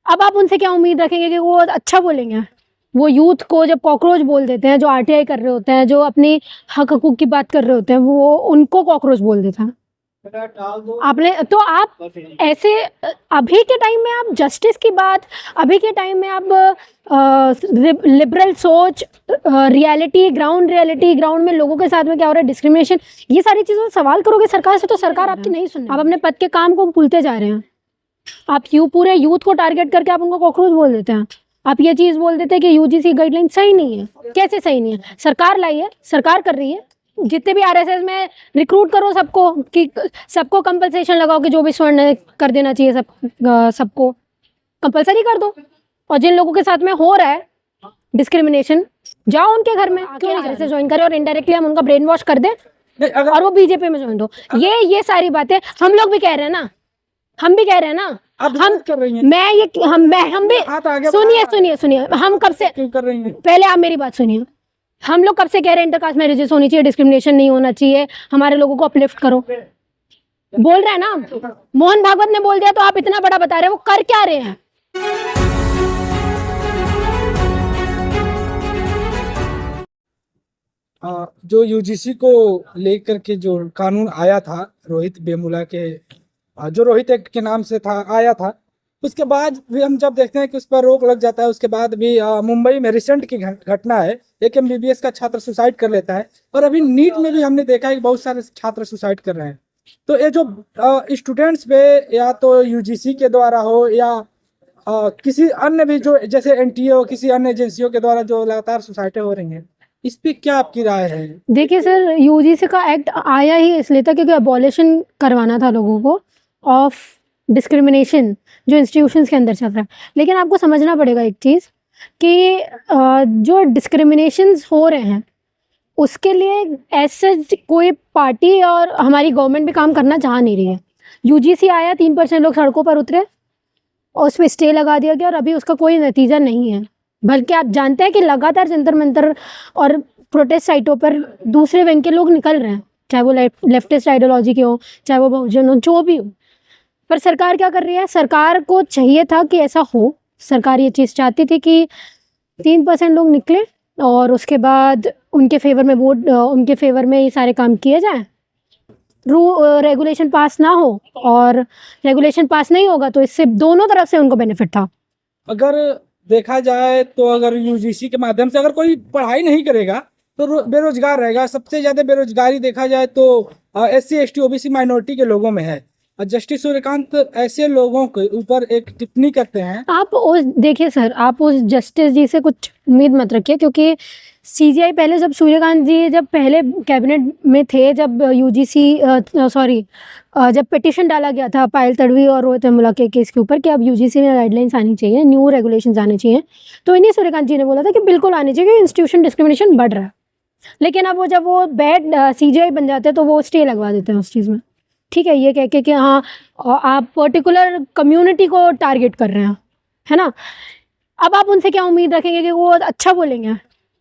अब आप उनसे क्या उम्मीद रखेंगे कि वो अच्छा बोलेंगे? वो यूथ को जब कॉकरोच बोल देते हैं, जो आरटीआई कर रहे होते हैं, जो अपनी हक हकूक की बात कर रहे होते हैं, वो उनको कॉकरोच बोल देता है। आपने तो आप ऐसे अभी के टाइम में आप जस्टिस की बात, अभी के टाइम में आप लिबरल सोच, रियलिटी ग्राउंड में लोगों के साथ में क्या हो रहा है, डिस्क्रिमिनेशन, ये सारी चीज़ों पर सवाल करोगे सरकार से तो सरकार आपकी नहीं सुने। आप अपने पद के काम को भूलते जा रहे हैं। आप पूरे यूथ को टारगेट करके आप उनको कॉकरोच बोल देते हैं। आप ये चीज़ बोल देते हैं कि यूजीसी गाइडलाइन सही नहीं है। कैसे सही नहीं है? सरकार लाई है, सरकार कर रही है। जितने भी आरएसएस में रिक्रूट करो सबको, कि सबको कंपलसेशन लगाओ कि जो भी स्वर्ण कर देना चाहिए, सबको कंपलसरी कर दो। और जिन लोगों के साथ में हो रहा है डिस्क्रिमिनेशन, जाओ उनके घर में, क्यों नहीं आरएसएस ज्वाइन करें और इनडायरेक्टली हम उनका ब्रेन वॉश कर दें और वो बीजेपी में ज्वाइन दो। ये सारी बातें हम लोग भी कह रहे हैं ना, हम भी कह रहे हैं ना। हम कर रही हैं। हम भी सुनिए हम कब से कर रही हैं? पहले आप मेरी बात सुनिए। हम लोग कब से कह रहे हैं इंटरकास्ट मैरिजेस होनी चाहिए, डिस्क्रिमिनेशन नहीं होना चाहिए, हमारे लोगों को अपलिफ्ट करो। बोल रहे हैं ना, मोहन भागवत ने बोल दिया तो आप इतना बड़ा बता रहे हैं, वो कर क्या रहे हैं? जो यूजीसी को लेकर के जो कानून आया था रोहित वेमुला के, जो रोहित एक्ट के नाम से था, आया था, उसके बाद भी हम जब देखते हैं कि उस पर रोक लग जाता है, उसके बाद भी मुंबई में रिसेंट की घटना है, एक एमबीबीएस का छात्र सुसाइड कर लेता है, और अभी नीट में भी हमने देखा है कि बहुत सारे छात्र सुसाइड कर रहे हैं। तो ये जो स्टूडेंट्स पे या तो यूजीसी के द्वारा हो या किसी अन्य भी, जो जैसे एनटीए हो, किसी अन्य एजेंसियों के द्वारा जो लगातार सुसाइडें हो रही हैं, इस पे क्या आपकी राय है? देखिए सर, यूजीसी का एक्ट आया ही इसलिए था क्योंकि अबॉलिशन करवाना था लोगों को ऑफ डिस्क्रिमिनेशन जो इंस्टीट्यूशंस के अंदर चल रहा है। लेकिन आपको समझना पड़ेगा एक चीज़ कि जो डिस्क्रिमिनेशंस हो रहे हैं उसके लिए ऐसे कोई पार्टी और हमारी गवर्नमेंट भी काम करना चाह नहीं रही है। यूजीसी आया, 3% लोग सड़कों पर उतरे और उसमें स्टे लगा दिया गया और अभी उसका कोई नतीजा नहीं है। बल्कि आप जानते हैं कि लगातार जंतर मंतर और प्रोटेस्ट साइटों पर दूसरे विंग के लोग निकल रहे हैं, चाहे वो लेफ्टिस्ट आइडियोलॉजी के हो, चाहे वो बहुजन हो, जो भी हो। पर सरकार क्या कर रही है? सरकार को चाहिए था कि ऐसा हो, सरकार ये चीज़ चाहती थी कि 3% लोग निकले और उसके बाद उनके फेवर में वोट, उनके फेवर में ये सारे काम किए जाएं, रेगुलेशन पास ना हो, और रेगुलेशन पास नहीं होगा तो इससे दोनों तरफ से उनको बेनिफिट था। अगर देखा जाए तो अगर यूजीसी के माध्यम से अगर कोई पढ़ाई नहीं करेगा तो बेरोजगार रहेगा। सबसे ज्यादा बेरोजगारी देखा जाए तो SC ST OBC माइनॉरिटी के लोगों में है। जस्टिस सूर्यकांत ऐसे लोगों के ऊपर एक टिप्पणी करते हैं। आप उस देखिए सर, आप उस जस्टिस जी से कुछ उम्मीद मत रखिए, क्योंकि सीजीआई पहले, जब सूर्यकांत जी जब पहले कैबिनेट में थे, जब जब पिटिशन डाला गया था पायल तडवी और रोहित वेमुला के केस के ऊपर कि अब यूजीसी में गाइडलाइंस आनी चाहिए, न्यू रेगुलेशंस आने चाहिए, तो इन्हीं सूर्यकांत जी ने बोला था कि बिल्कुल आनी चाहिए, इंस्टीट्यूशन डिस्क्रिमिनेशन बढ़ रहा है। लेकिन अब जब वो बैड सीजीआई बन जाते हैं तो वो स्टे लगवा देते हैं उस चीज़ में। ठीक है, ये कह के कि हाँ आप पर्टिकुलर कम्युनिटी को टारगेट कर रहे हैं, है ना। अब आप उनसे क्या उम्मीद रखेंगे कि वो अच्छा बोलेंगे?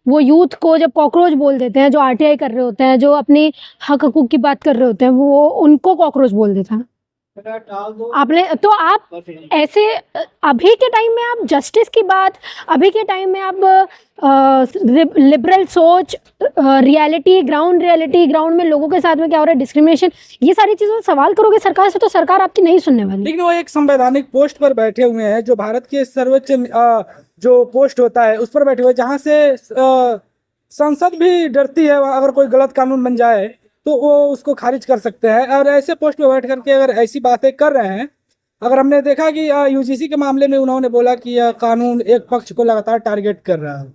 वो यूथ को जब कॉकरोच बोल देते हैं, जो आरटीआई कर रहे होते हैं, जो अपनी हक हकूक की बात कर रहे होते हैं, वो उनको कॉकरोच बोल देता है। आपने तो आप ऐसे अभी के टाइम में आप जस्टिस की बात, अभी के टाइम में आप लिबरल सोच, रियलिटी ग्राउंड में लोगों के साथ में क्या हो रहा है, डिस्क्रिमिनेशन, ये सारी चीज़ों पर सवाल करोगे सरकार से तो सरकार आपकी नहीं सुनने वाली। लेकिन वो एक संवैधानिक पोस्ट पर बैठे हुए हैं, जो भारत के सर्वोच्च जो पोस्ट होता है उस पर बैठे हुए, जहाँ से संसद भी डरती है अगर कोई गलत कानून बन जाए तो वो उसको खारिज कर सकते हैं। और ऐसे पोस्ट पे बैठ करके अगर ऐसी बातें कर रहे हैं, अगर हमने देखा कि यूजीसी के मामले में उन्होंने बोला कि यह कानून एक पक्ष को लगातार टारगेट कर रहा है।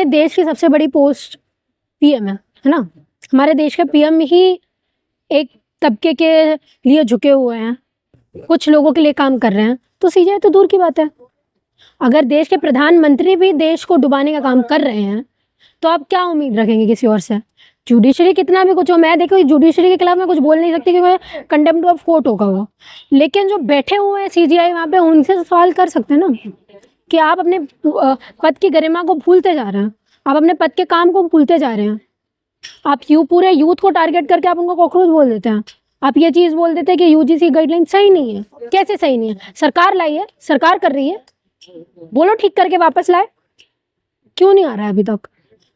देश की सबसे बड़ी पोस्ट पीएम है ना। हमारे देश के पीएम ही एक तबके के लिए झुके हुए हैं, कुछ लोगों के लिए काम कर रहे हैं, तो सीजीआई तो दूर की बात है। अगर देश के प्रधानमंत्री भी देश को डुबाने का काम कर रहे हैं तो आप क्या उम्मीद रखेंगे किसी और से? जुडिशरी कितना भी कुछ हो, मैं देखो जुडिशरी के खिलाफ मैं कुछ बोल नहीं सकती क्योंकि कंटेम्प्ट ऑफ कोर्ट होगा वो, लेकिन जो बैठे हुए हैं सीजीआई वहाँ पे, उनसे सवाल कर सकते हैं ना कि आप अपने पद की गरिमा को भूलते जा रहे हैं, आप अपने पद के काम को भूलते जा रहे हैं। आप पूरे यूथ को टारगेट करके आप उनको कॉकरोच बोल देते हैं। आप ये चीज बोल देते कि यूजीसी गाइडलाइन सही नहीं है। कैसे सही नहीं है? सरकार लाई है, सरकार कर रही है, बोलो ठीक करके वापस लाए। क्यों नहीं आ रहा है अभी तक?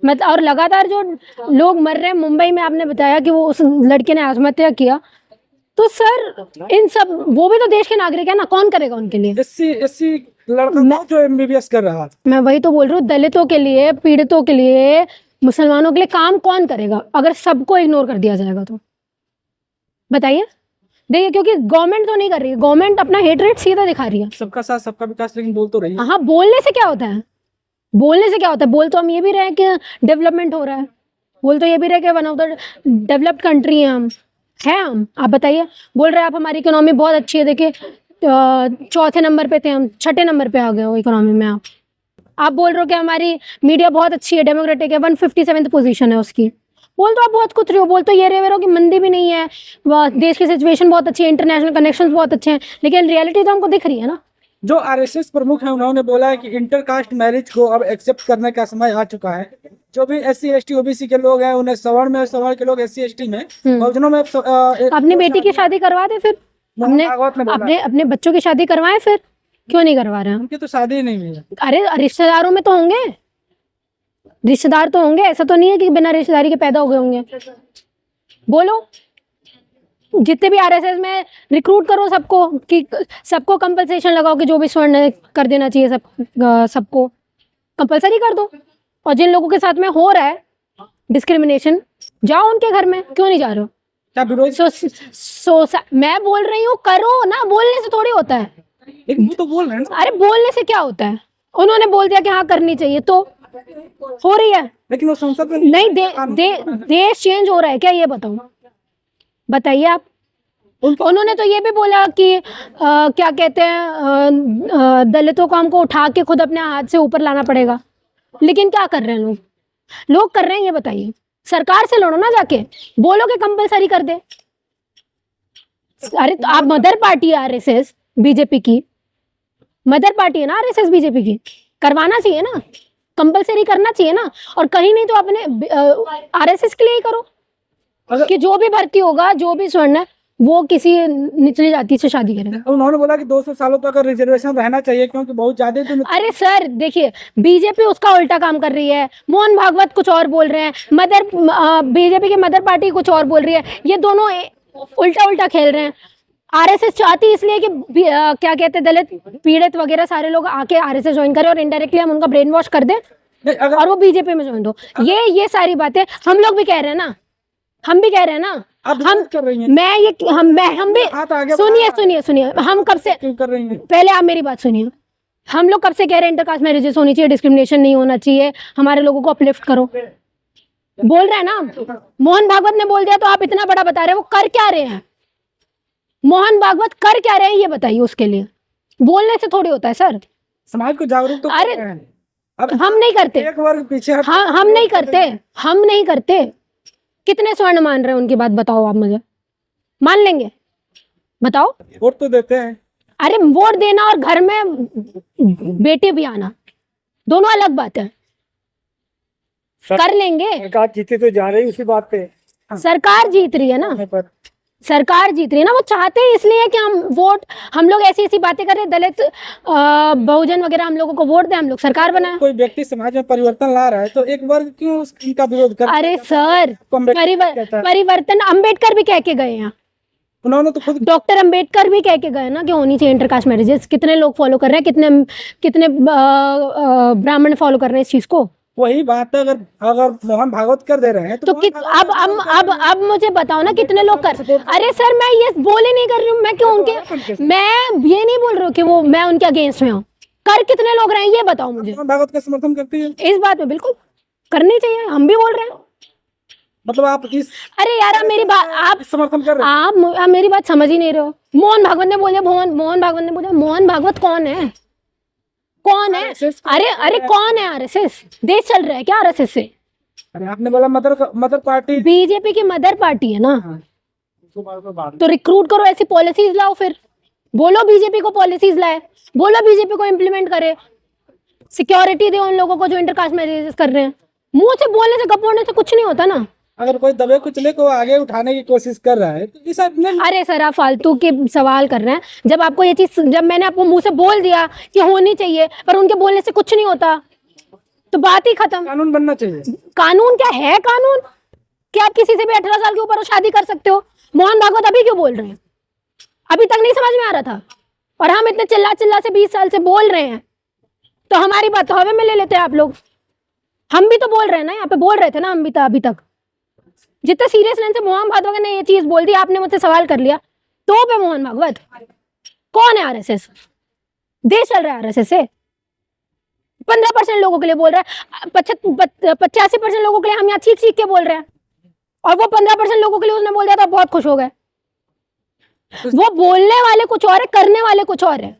मतलब और लगातार जो लोग मर रहे हैं मुंबई में, आपने बताया कि वो उस लड़के ने आत्महत्या किया, तो सर इन सब, वो भी तो देश के नागरिक है ना, कौन करेगा उनके लिए? एससी लड़का था जो एमबीबीएस कर रहा था। मैं वही तो बोल रही हूँ, दलितों के लिए, पीड़ितों के लिए, मुसलमानों के लिए काम कौन करेगा अगर सबको इग्नोर कर दिया जाएगा तो? बताइए। देखिए, क्योंकि गवर्नमेंट तो नहीं कर रही है, गवर्नमेंट अपना हेटरेट सीधा दिखा रही है। सबका साथ सबका विकास, लेकिन बोल तो रही है। हाँ, बोलने से क्या होता है? बोलने से क्या होता है? बोल तो हम ये भी रहे हैं कि डेवलपमेंट हो रहा है, बोल तो ये भी रहे कि one of the developed country है हम, आप बताइए। बोल रहे हैं आप हमारी इकोनॉमी बहुत अच्छी है, देखिए चौथे नंबर पे थे हम, छठे नंबर पे आ गए हो इकोनॉमी में आप बोल रहे हो कि हमारी मीडिया बहुत अच्छी है, डेमोक्रेटिक है, 157th पोजीशन है उसकी। बोल तो आप बहुत कुछ रहे हो, बोल तो ये रहे हो कि मंदी भी नहीं है, देश की सिचुएशन बहुत अच्छी है, इंटरनेशनल कनेक्शंस बहुत अच्छे हैं, लेकिन रियलिटी तो हमको दिख रही है ना। जो आरएसएस प्रमुख है उन्होंने बोला है कि इंटरकास्ट मैरिज को अब एक्सेप्ट करने का समय आ चुका है। जो भी एससी एसटी ओबीसी के लोग हैं उन्हें सवर्ण में, सवर्ण के लोग एससी एसटी में, बहुजनों में अपनी बेटी की शादी करवा दे फिर, अपने बच्चों की शादी करवाएं फिर, क्यों नहीं करवा रहे हैं? उनकी तो शादी ही नहीं हुई है। अरे रिश्तेदारों में तो होंगे, रिश्तेदार तो होंगे, ऐसा तो नहीं है कि बिना रिश्तेदारी के पैदा हो गए होंगे। बोलो, जितने भी आरएसएस में रिक्रूट करो सबको, कि सबको कंपलसेशन लगाओ कि जो भी स्वर्ण कर देना चाहिए सबको कंपलसरी कर दो। और जिन लोगों के साथ में हो रहा है डिस्क्रिमिनेशन, जाओ उनके घर में, क्यों नहीं जा रहे हो? क्या विरोध? मैं बोल रही हूँ करो ना, बोलने से थोड़ी होता है। एक तो बोल रहे हैं ना। अरे बोलने से क्या होता है? उन्होंने बोल दिया कि हाँ करनी चाहिए तो हो रही है, लेकिन वो संसद में नहीं। देश चेंज हो रहा है क्या? ये बताओ, बताइए आप। उन्होंने तो ये भी बोला कि क्या कहते हैं, दलितों को हमको उठा के खुद अपने हाथ से ऊपर लाना पड़ेगा। लेकिन क्या कर रहे हैं लोग कर रहे हैं, ये बताइए। सरकार से लड़ो ना जाके, बोलो कि कंपलसरी कर दे। अरे तो आप मदर पार्टी है आरएसएस बीजेपी की, मदर पार्टी है ना आरएसएस बीजेपी की, करवाना चाहिए ना, कंपलसरी करना चाहिए ना। और कहीं नहीं तो अपने आरएसएस के लिए ही करो कि जो भी भर्ती होगा, जो भी स्वर्ण है, वो किसी निचली जाति से शादी करेगा। उन्होंने बोला कि 200 सालों तक रिजर्वेशन रहना चाहिए क्योंकि बहुत ज्यादा तो। अरे सर देखिए, बीजेपी उसका उल्टा काम कर रही है, मोहन भागवत कुछ और बोल रहे हैं, बीजेपी की मदर पार्टी कुछ और बोल रही है, ये दोनों उल्टा खेल रहे हैं। आरएसएस चाहती इसलिए कि क्या कहते हैं, दलित पीड़ित वगैरह सारे लोग आके आरएसएस ज्वाइन करें और इनडायरेक्टली हम उनका ब्रेन वॉश कर दें और वो बीजेपी में ज्वाइन हो। ये सारी बातें हम लोग भी कह रहे हैं ना, हम भी कह रहे हैं ना। हम कर रही हैं। हम भी सुनिए, हम कब से क्यों कर रही हैं? पहले आप मेरी बात सुनिए। हम लोग कब से कह रहे हैं इंटरकास्ट मैरिजेस होनी चाहिए, डिस्क्रिमिनेशन नहीं होना चाहिए, हमारे लोगों को अपलिफ्ट करो। बोल रहे हैं ना, मोहन भागवत ने बोल दिया तो आप इतना बड़ा बता रहे हैं, वो कर क्या रहे हैं? मोहन भागवत कर क्या रहे हैं ये बताइए। उसके लिए बोलने से थोड़ी होता है सर। समाज को जागरूक तो अरे कर रहे हैं। अब हम नहीं करते, एक वर्ग पीछे हाँ हम नहीं करते। कितने स्वर्ण मान रहे हैं उनकी बात बताओ आप मुझे, मान लेंगे? बताओ। वोट तो देते हैं। अरे वोट देना और घर में बेटे भी आना दोनों अलग बात है। कर लेंगे। सरकार जीती तो जा रही उसी बात पे। सरकार जीत रही है ना, सरकार जीत रही है ना। वो चाहते हैं इसलिए कि हम लोग ऐसी बातें करें, दलित बहुजन वगैरह हम लोगों को वोट दे, हम लोग सरकार बनाए। कोई व्यक्ति समाज में परिवर्तन ला रहा है तो एक वर्ग क्यों उनका विरोध कर? अरे सर, परिवर्तन अम्बेडकर भी कह के गए हैं, उन्होंने तो खुद डॉक्टर अम्बेडकर भी कह के गए ना कि होनी चाहिए इंटरकास्ट मैरिजेस। कितने लोग फॉलो कर रहे हैं, कितने ब्राह्मण फॉलो कर रहे हैं इस चीज को? वही बात है। अगर मोहन भागवत कर दे रहे हैं तो अब मुझे बताओ ना कितने लोग कर। अरे सर मैं ये बोले नहीं कर रही हूँ, मैं क्यों उनके, मैं ये नहीं बोल रही हूँ कि वो मैं उनके अगेंस्ट में हूँ। कर कितने लोग रहे हैं ये बताओ मुझे। मोहन भागवत का समर्थन करती है इस बात में? बिल्कुल करनी चाहिए, हम भी बोल रहे हैं। मतलब आप इस, अरे यार आप मेरी बात, आप समर्थन कर रहे हैं। आप मेरी बात समझ ही नहीं रहे हो। मोहन भागवत ने बोला, मोहन भागवत ने बोला। मोहन भागवत कौन है? कौन है? अरे कौन है? आरएसएस देश चल रहा है क्या आरएसएस से? अरे आपने बोला मदर पार्टी, बीजेपी की मदर पार्टी है ना, तो रिक्रूट करो, ऐसी पॉलिसीज लाओ। फिर बोलो बीजेपी को पॉलिसीज लाए, बोलो बीजेपी को इम्प्लीमेंट करे, सिक्योरिटी दे उन लोगों को जो इंटरकास्ट मैरिजेस कर रहे हैं। मुंह से बोलने से, गपोड़ने से कुछ नहीं होता ना। अगर कोई दबे कुचले को आगे उठाने की कोशिश कर रहा है तो इस अपने अरे सर आप फालतू के सवाल कर रहे हैं। जब आपको ये चीज, जब मैंने आपको मुंह से बोल दिया कि होनी चाहिए, पर उनके बोलने से कुछ नहीं होता, तो बात ही खत्म। कानून बनना चाहिए। कानून क्या है? कानून कि आप किसी से भी 18 साल के ऊपर शादी कर सकते हो? मोहन भागवत अभी क्यों बोल रहे हैं? अभी तक नहीं समझ में आ रहा था, और हम इतने चिल्ला चिल्ला से 20 साल से बोल रहे हैं, तो हमारी बात तो हवे में ले लेते हैं आप लोग। हम भी तो बोल रहे हैं ना, यहाँ पे बोल रहे थे ना हम भी, तो अभी तक जितने सीरियसनेस से मोहन भागवत ने ये चीज बोल दी, आपने मुझसे सवाल कर लिया, तो पे मोहन भागवत कौन है? आरएसएस देश चल रहा है आरएसएस से। 15% लोगों के लिए बोल रहा है, 85% लोगों के लिए हम यहाँ चीख चीख के बोल रहे हैं, और वो 15% लोगों के लिए उसने बोल दिया था, बहुत खुश हो गए। वो बोलने वाले कुछ और है, करने वाले कुछ और है।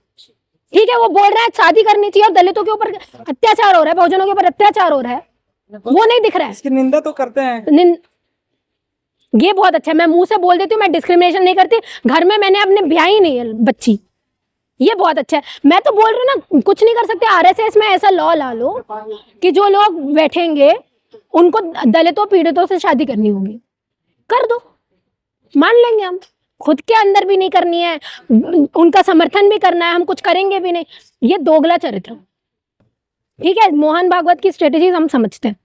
ठीक है, वो बोल रहा है शादी करनी चाहिए और दलितों के ऊपर अत्याचार हो रहा है, बहुजनों के ऊपर अत्याचार हो रहा है, वो नहीं दिख रहा है। इसकी निंदा तो करते हैं। ये बहुत अच्छा है, मैं मुंह से बोल देती हूँ, मैं डिस्क्रिमिनेशन नहीं करती। घर में मैंने अपने ब्याही नहीं है बच्ची, ये बहुत अच्छा है। मैं तो बोल रही हूँ ना, कुछ नहीं कर सकते। आरएसएस में ऐसा लॉ ला लो कि जो लोग बैठेंगे उनको दलितों पीड़ितों से शादी करनी होगी, कर दो, मान लेंगे हम। खुद के अंदर भी नहीं करनी है, उनका समर्थन भी करना है, हम कुछ करेंगे भी नहीं। ये दोगला चरित्र। ठीक है, मोहन भागवत की स्ट्रेटेजीज हम समझते हैं,